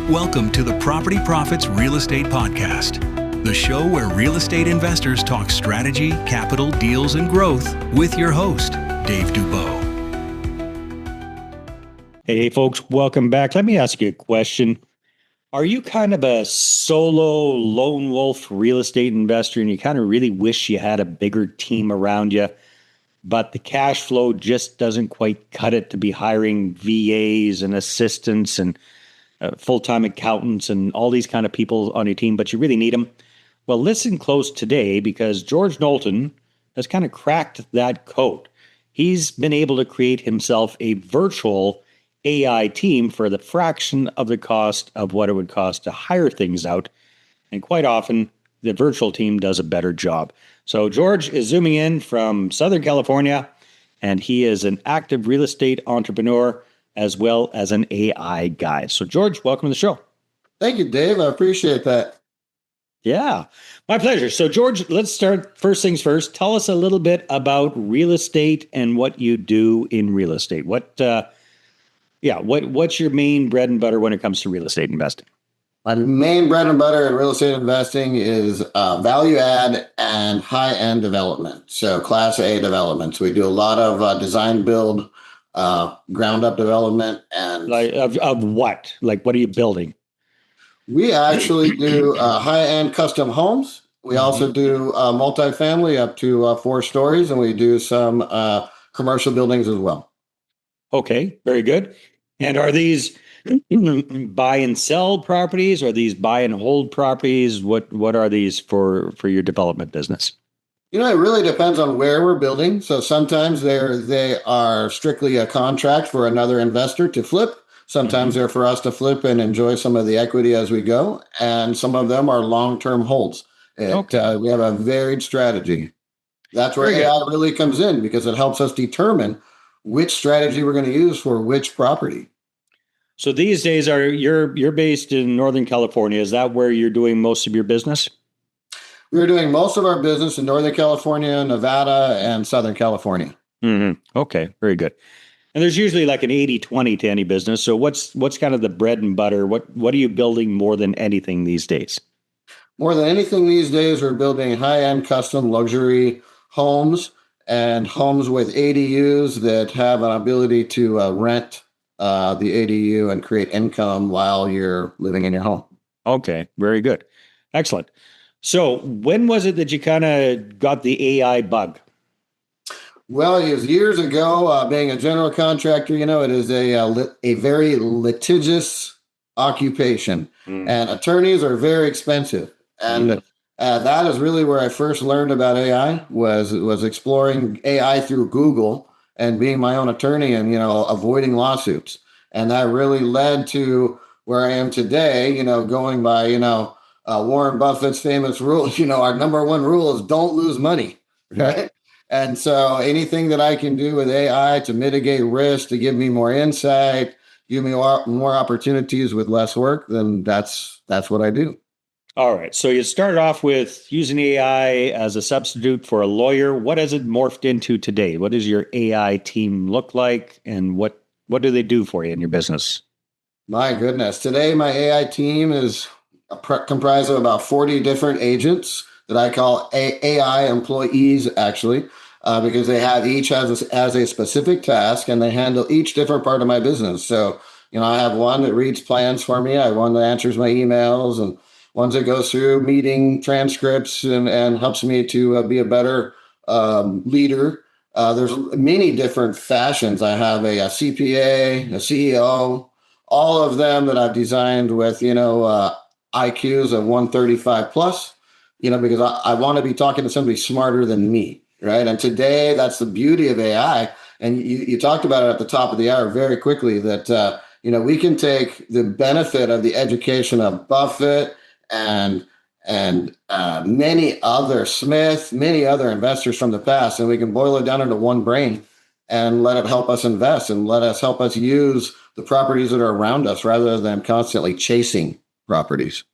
Welcome to the Property Profits Real Estate Podcast, the show where real estate investors talk strategy, capital, deals, and growth with your host, Dave Dubeau. Hey, folks, welcome back. Let me ask you a question. Are you kind of a solo lone wolf real estate investor and you kind of really wish you had a bigger team around you, but the cash flow just doesn't quite cut it to be hiring VAs and assistants and full-time accountants and all these kind of people on your team, but you really need them? Well, listen close today because George Knowlton has kind of cracked that code. He's been able to create himself a virtual AI team for the fraction of the cost of what it would cost to hire things out. And quite often, the virtual team does a better job. So George is zooming in from Southern California, and he is an active real estate entrepreneur as well as an AI guy. So George, welcome to the show. Thank you, Dave. I appreciate that. Yeah, my pleasure. So George, let's start first things first. Tell us a little bit about real estate and what you do in real estate. What's your main bread and butter when it comes to real estate investing? My main bread and butter in real estate investing is value add and high-end development. So Class A developments. We do a lot of design build, ground up development. And of what? Like, what are you building? We actually do high-end custom homes. We also do multifamily up to 4 stories, and we do some commercial buildings as well. Okay, very good. And are these buy and sell properties? Are these buy and hold properties? What are these for your development business? You know, it really depends on where we're building. So sometimes they are strictly a contract for another investor to flip. Sometimes they're for us to flip and enjoy some of the equity as we go. And some of them are long-term holds. We have a varied strategy. That's where AI really comes in because it helps us determine which strategy we're going to use for which property. So these days, you're based in Northern California. Is that where you're doing most of your business? We're doing most of our business in Northern California, Nevada, and Southern California. Mm-hmm. Okay, very good. And there's usually like an 80-20 to any business. So what's kind of the bread and butter? What are you building more than anything these days? More than anything these days, we're building high-end custom luxury homes and homes with ADUs that have an ability to rent the ADU and create income while you're living in your home. Okay, very good. Excellent. So when was it that you kind of got the AI bug? Well, it was years ago. Being a general contractor, you know, it is a very litigious occupation, and attorneys are very expensive. And that is really where I first learned about AI. Was exploring AI through Google and being my own attorney and avoiding lawsuits. And that really led to where I am today. Going by Warren Buffett's famous rule. Our number one rule is don't lose money, right? And so anything that I can do with AI to mitigate risk, to give me more insight, give me more opportunities with less work, then that's what I do. All right. So you started off with using AI as a substitute for a lawyer. What has it morphed into today? What does your AI team look like, and what do they do for you in your business? My goodness. Today, my AI team is comprised of about 40 different agents that I call AI employees, actually, because they have each as a specific task, and they handle each different part of my business. So, I have one that reads plans for me. I have one that answers my emails, and ones that goes through meeting transcripts and helps me to be a better leader. There's many different fashions. I have a CPA, a CEO, all of them that I've designed with, IQs of 135 plus, because I want to be talking to somebody smarter than me, right? And today, that's the beauty of AI. And you talked about it at the top of the hour very quickly that, we can take the benefit of the education of Buffett and many other investors from the past, and we can boil it down into one brain and let it help us invest and let us help us use the properties that are around us rather than constantly chasing properties.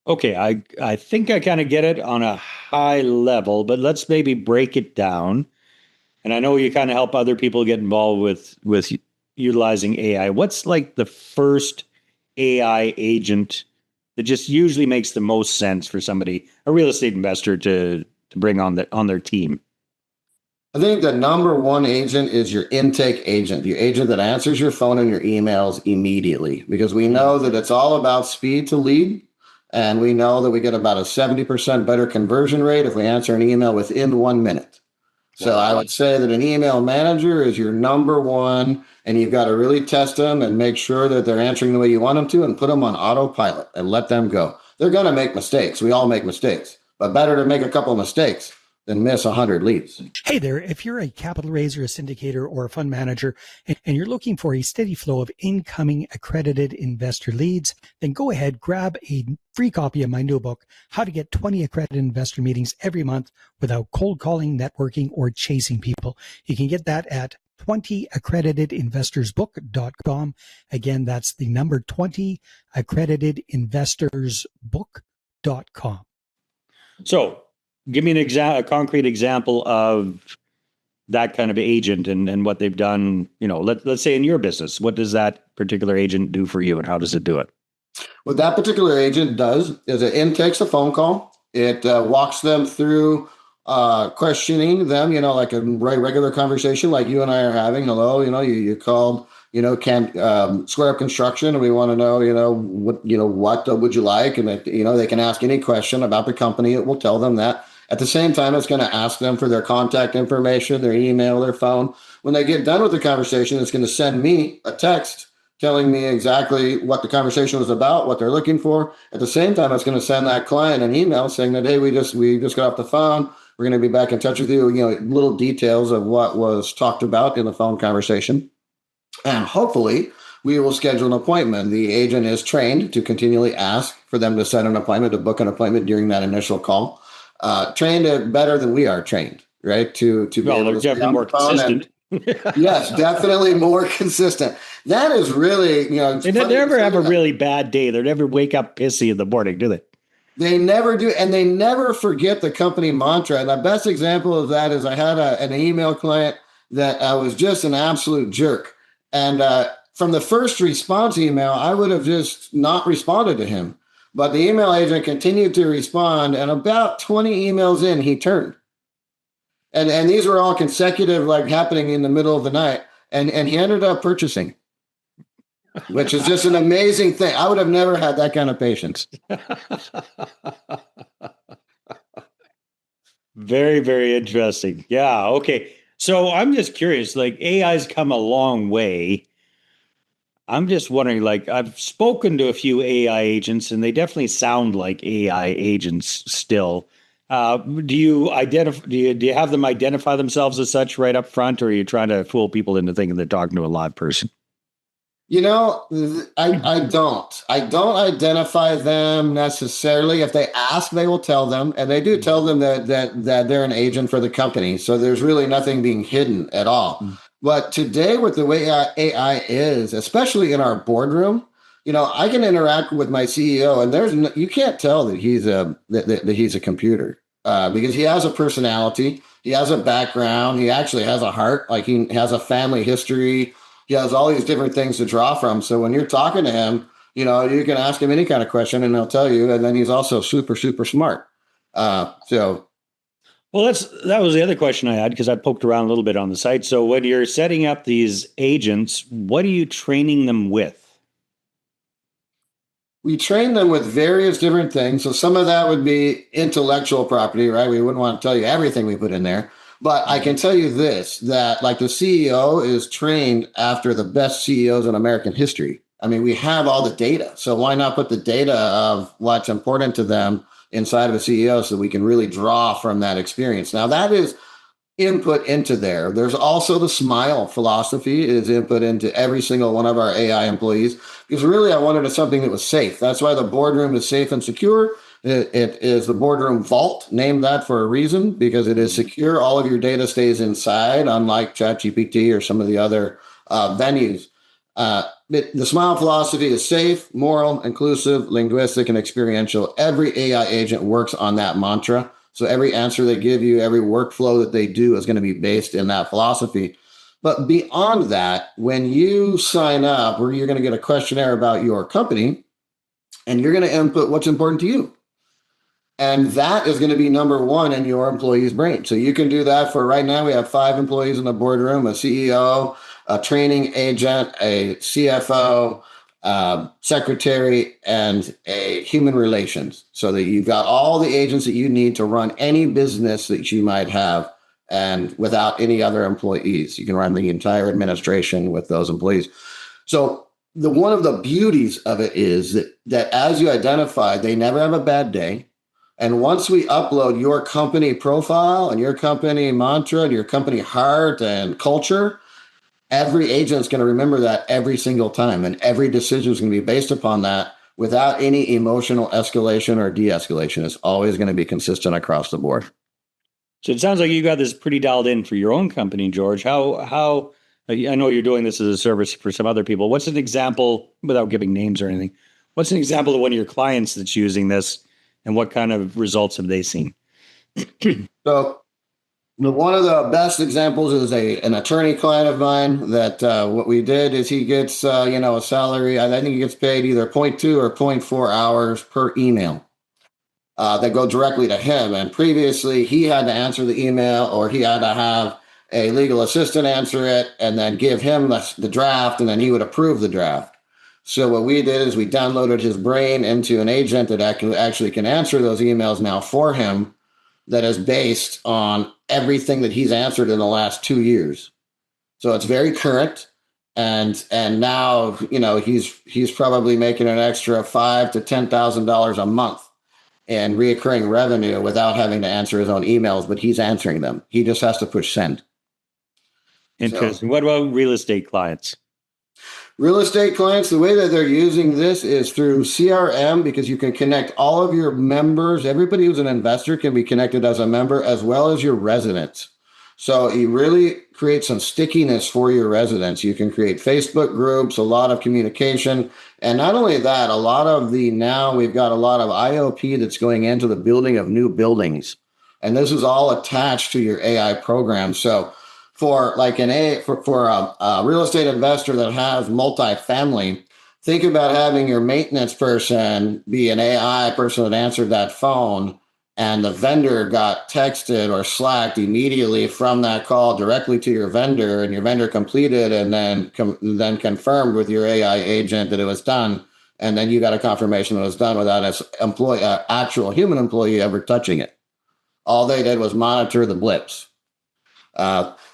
Okay, I think I kind of get it on a high level, but let's maybe break it down. And I know you kind of help other people get involved with utilizing AI. What's like the first AI agent that just usually makes the most sense for somebody, a real estate investor, to bring on their team? I think the number one agent is your intake agent, your agent that answers your phone and your emails immediately, because we know that it's all about speed to lead. And we know that we get about a 70% better conversion rate if we answer an email within 1 minute. So I would say that an email manager is your number one, and you've got to really test them and make sure that they're answering the way you want them to, and put them on autopilot and let them go. They're going to make mistakes. We all make mistakes, but better to make a couple of mistakes than miss 100 leads. Hey there, if you're a capital raiser, a syndicator, or a fund manager, and you're looking for a steady flow of incoming accredited investor leads, then go ahead, grab a free copy of my new book, How to Get 20 Accredited Investor Meetings Every Month Without Cold Calling, Networking, or Chasing People. You can get that at 20accreditedinvestorsbook.com. Again, that's the number 20accreditedinvestorsbook.com. So give me a concrete example of that kind of agent and what they've done. Let's say in your business, what does that particular agent do for you, and how does it do it? What that particular agent does is it intakes a phone call. It walks them through questioning them, like a regular conversation like you and I are having. Hello, you called, Square Up Construction, and we want to know, what would you like? And they can ask any question about the company. It will tell them that. At the same time, it's going to ask them for their contact information, their email, their phone. When they get done with the conversation, it's going to send me a text telling me exactly what the conversation was about, what they're looking for. At the same time, it's going to send that client an email saying that, hey, we just got off the phone. We're going to be back in touch with you. Little details of what was talked about in the phone conversation. And hopefully we will schedule an appointment. The agent is trained to continually ask for them to set an appointment, to book an appointment during that initial call. Trained better than we are trained, right? To be able to definitely more consistent. Yes, definitely more consistent. That is really, they never have a really bad day. They never wake up pissy in the morning, do they? They never do, and they never forget the company mantra. And the best example of that is I had an email client that was just an absolute jerk. And from the first response email, I would have just not responded to him. But the email agent continued to respond, and about 20 emails in, he turned. And these were all consecutive, like happening in the middle of the night. And he ended up purchasing, which is just an amazing thing. I would have never had that kind of patience. Very, very interesting. Yeah. Okay. So I'm just curious, like AI's come a long way. I'm just wondering, like, I've spoken to a few AI agents and they definitely sound like AI agents still. Do you have them identify themselves as such right up front, or are you trying to fool people into thinking they're talking to a live person? I don't identify them necessarily. If they ask, they will tell them, and they do tell them that they're an agent for the company. So there's really nothing being hidden at all. But today, with the way AI is, especially in our boardroom, I can interact with my CEO, and you can't tell that he's a computer because he has a personality, he has a background, he actually has a heart, like he has a family history. He has all these different things to draw from. So when you're talking to him, you can ask him any kind of question and he'll tell you. And then he's also super, super smart. Well, that was the other question I had, because I poked around a little bit on the site. So when you're setting up these agents, what are you training them with? We train them with various different things. So some of that would be intellectual property, right? We wouldn't want to tell you everything we put in there. But I can tell you this, that like the CEO is trained after the best CEOs in American history. I mean, we have all the data. So why not put the data of what's important to them inside of a CEO so we can really draw from that experience? Now, that is input into there. There's also the SMILE philosophy is input into every single one of our AI employees, because really I wanted something that was safe. That's why the boardroom is safe and secure. It is the boardroom vault, named that for a reason, because it is secure. All of your data stays inside, unlike ChatGPT or some of the other venues. The SMILE philosophy is safe, moral, inclusive, linguistic, and experiential. Every AI agent works on that mantra. So every answer they give you, every workflow that they do is going to be based in that philosophy. But beyond that, when you sign up, where you're going to get a questionnaire about your company, and you're going to input what's important to you. And that is going to be number one in your employee's brain. So you can do that for right now. We have 5 employees in the boardroom, a CEO, a training agent, a CFO, secretary, and a human relations. So that you've got all the agents that you need to run any business that you might have, and without any other employees. You can run the entire administration with those employees. So one of the beauties of it is that as you identify, they never have a bad day. And once we upload your company profile and your company mantra and your company heart and culture, every agent is going to remember that every single time. And every decision is going to be based upon that without any emotional escalation or de-escalation. It's always going to be consistent across the board. So it sounds like you got this pretty dialed in for your own company, George. How I know you're doing this as a service for some other people. What's an example, without giving names or anything, what's an example of one of your clients that's using this? And what kind of results have they seen? So one of the best examples is an attorney client of mine that what we did is he gets a salary. I think he gets paid either 0.2 or 0.4 hours per email that go directly to him. And previously he had to answer the email, or he had to have a legal assistant answer it and then give him the draft, and then he would approve the draft. So what we did is we downloaded his brain into an agent that actually can answer those emails now for him, that is based on everything that he's answered in the last 2 years. So it's very current. And now, he's probably making an extra $5,000 to $10,000 a month in reoccurring revenue without having to answer his own emails, but he's answering them. He just has to push send. Interesting. So, what about real estate clients? Real estate clients, the way that they're using this is through CRM, because you can connect all of your members. Everybody who's an investor can be connected as a member, as well as your residents. So you really create some stickiness for your residents. You can create Facebook groups, a lot of communication. And not only that, now we've got a lot of IOP that's going into the building of new buildings. And this is all attached to your AI program. So for a real estate investor that has multifamily, think about having your maintenance person be an AI person that answered that phone, and the vendor got texted or slacked immediately from that call directly to your vendor, and your vendor completed and then confirmed with your AI agent that it was done, and then you got a confirmation that it was done without an actual human employee ever touching it. All they did was monitor the blips.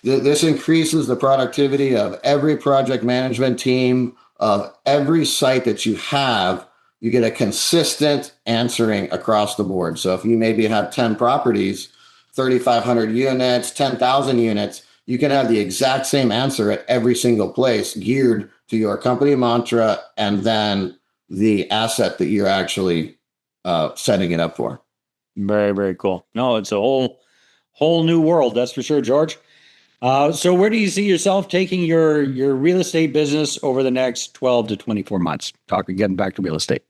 This increases the productivity of every project management team, of every site that you have. You get a consistent answering across the board. So if you maybe have 10 properties, 3,500 units, 10,000 units, you can have the exact same answer at every single place, geared to your company mantra and then the asset that you're actually setting it up for. Very, very cool. No, it's a whole new world, that's for sure, George. So where do you see yourself taking your real estate business over the next 12 to 24 months? Getting back to real estate.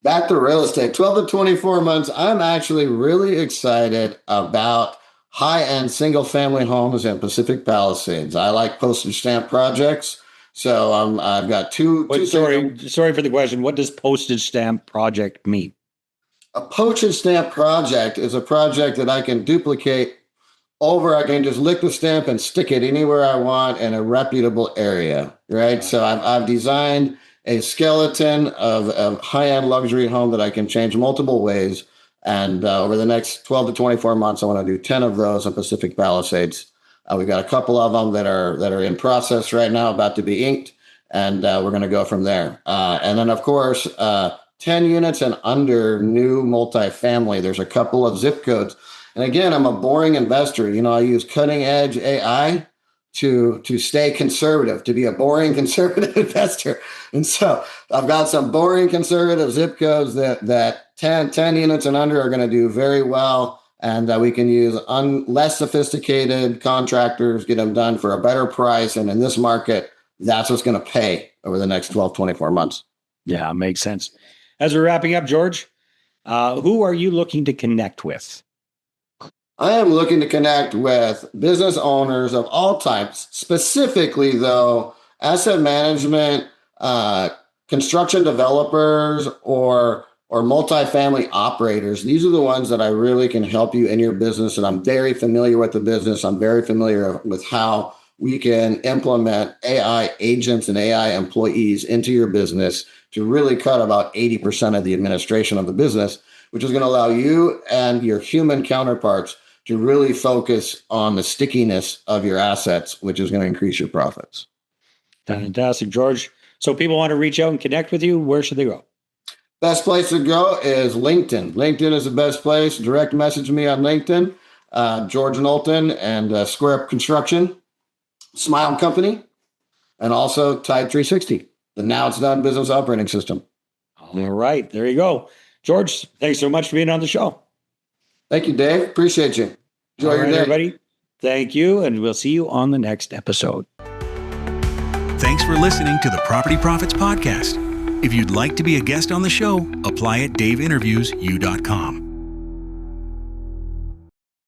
Back to real estate, 12 to 24 months. I'm actually really excited about high-end single-family homes in Pacific Palisades. I like postage stamp projects. So I've got two. Sorry for the question. What does postage stamp project mean? A postage stamp project is a project that I can duplicate over. I can just lick the stamp and stick it anywhere I want in a reputable area, right? So I've designed a skeleton of a high-end luxury home that I can change multiple ways. And over the next 12 to 24 months, I want to do 10 of those in Pacific Palisades. We've got a couple of them that are in process right now, about to be inked, and we're going to go from there. And then, of course, 10 units and under new multifamily. There's a couple of zip codes. And again, I'm a boring investor. I use cutting edge AI to stay conservative, to be a boring conservative investor. And so I've got some boring conservative zip codes that 10 units and under are going to do very well. And we can use less sophisticated contractors, get them done for a better price. And in this market, that's what's going to pay over the next 12, 24 months. Yeah, makes sense. As we're wrapping up, George, who are you looking to connect with? I am looking to connect with business owners of all types, specifically, though, asset management, construction developers, or multifamily operators. These are the ones that I really can help you in your business. And I'm very familiar with the business. I'm very familiar with how we can implement AI agents and AI employees into your business to really cut about 80% of the administration of the business, which is going to allow you and your human counterparts to really focus on the stickiness of your assets, which is going to increase your profits. Fantastic, George. So people want to reach out and connect with you. Where should they go? Best place to go is LinkedIn. LinkedIn is the best place. Direct message me on LinkedIn, George Knowlton and Square Up Construction, Smile Company, and also Tide 360, the Now It's Done business operating system. All right, there you go. George, thanks so much for being on the show. Thank you, Dave. Appreciate you. Enjoy your day. Everybody. Thank you, and we'll see you on the next episode. Thanks for listening to the Property Profits Podcast. If you'd like to be a guest on the show, apply at daveinterviews.com.